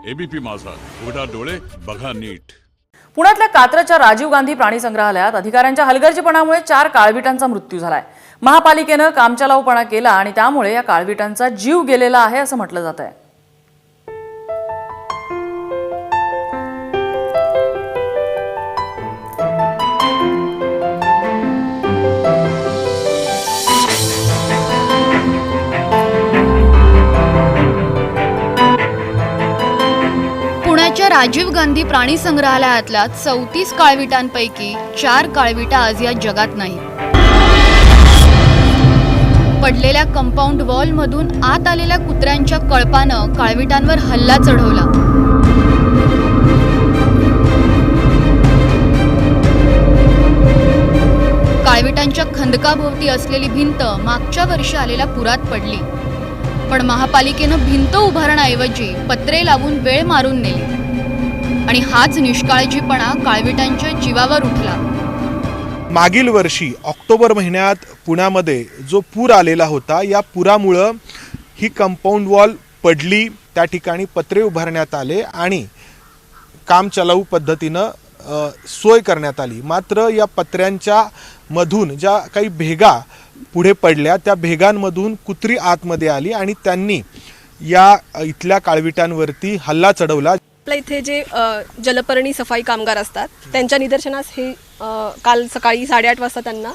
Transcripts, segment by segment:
ABP माझा, उघडा डोळे बघा नीट। पुण्यातल्या कात्रजच्या राजीव गांधी प्राणी संग्रहालयात अधिकाऱ्यांच्या हलगर्जीपणामुळे 4 काळविटांचा मृत्यू झालाय। महापालिकेने कामचलाऊपणा केला आणि त्यामुळे या काळविटांचा जीव गेलेला आहे असं म्हटलं जात आहे। पुण्याच्या राजीव गांधी प्राणी संग्रहालयातल्या 34 काळविटांपैकी 4 काळविटा आज या जगात नाहीत। पडलेल्या कंपाऊंड वॉल मधून आत आलेल्या कुत्र्यांच्या कळपानं काळविटांवर हल्ला चढवला। काळविटांच्या खंदकाभोवती असलेली भिंत मागच्या वर्षी आलेल्या पुरात पडली, पण महापालिकेनं भिंत उभारण्याऐवजी पत्रे लावून वेळ मारून नेली आणि हाच निष्काळजीपणा काळविटांच्या जीवावर उठला। मागील वर्षी ऑक्टोबर महिन्यात पुण्यामध्ये जो पूर आलेला होता, या पुरामुळे ही कंपाऊंड वॉल पडली, त्या ठिकाणी पत्रे उभारण्यात आले आणि कामचलाऊ पद्धतीनं सोय करण्यात आली। मात्र या पत्र्यांच्या मधून ज्या काही भेगा पुढे पडल्या, त्या भेगांमधून कुत्री आतमध्ये आली आणि त्यांनी या इथल्या काळविटांवरती हल्ला चढवला। आपल्या इथे जे जलपर्णी सफाई कामगार असतात त्यांच्या निदर्शनास हे काल सकाळी 8:30 वाजता त्यांना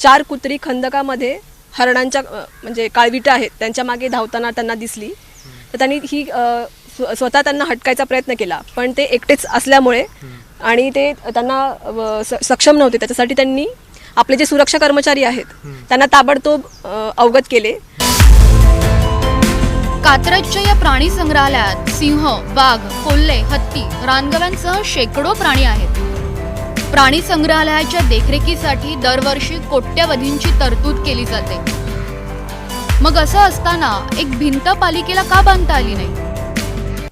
4 कुत्री खंदकामध्ये हरणांच्या म्हणजे काळविटा आहेत त्यांच्या मागे धावताना त्यांना दिसली। तर त्यांनी ही स्वतः त्यांना हटकायचा प्रयत्न केला, पण ते एकटेच असल्यामुळे आणि ते त्यांना सक्षम नव्हते, त्याच्यासाठी त्यांनी आपले जे सुरक्षा कर्मचारी आहेत त्यांना ताबडतोब अवगत केले। कात्रजच्या या प्राणी संग्रहालयात सिंह, वाघ, कोल्हे, हत्ती, रानगव्यांसह शेकडो प्राणी आहेत। प्राणी संग्रहालयाच्या देखरेखीसाठी दरवर्षी कोट्यवधींची तरतूद केली जाते। मग असं असताना एक भिंत पालिकेला का बांधता आली नाही?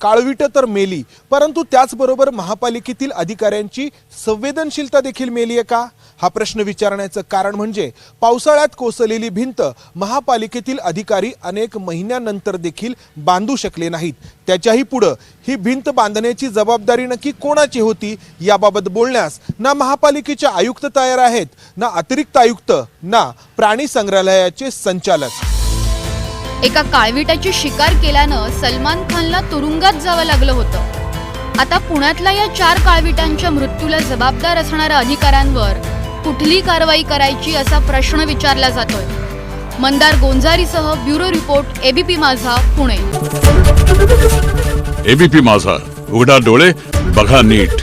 काळविटं तर मेली, परंतु त्याचबरोबर महापालिकेतील अधिकाऱ्यांची संवेदनशीलता देखील मेली आहे का? हा प्रश्न विचारण्याचं कारण म्हणजे पावसाळ्यात कोसळलेली भिंत महापालिकेतील अधिकारी अनेक महिन्यानंतर देखील बांधू शकले नाहीत। त्याच्याही पुढं ही भिंत बांधण्याची जबाबदारी नक्की कोणाची होती याबाबत बोलण्यास ना महापालिकेचे आयुक्त तयार आहेत, ना अतिरिक्त आयुक्त, ना प्राणी संग्रहालयाचे संचालक। एका काळविटाची शिकार केल्यानं सलमान खानला तुरुंगात जावं लागलं होतं। आता पुण्यातल्या या 4 काळविटांच्या मृत्यूला जबाबदार असणाऱ्या अधिकाऱ्यांवर कुठली कारवाई करायची असा प्रश्न विचारला जातोय। मंदार गोंजारीसह ब्युरो रिपोर्ट, एबीपी माझा, पुणे। एबीपी माझा, उघडा डोळे बघा नीट।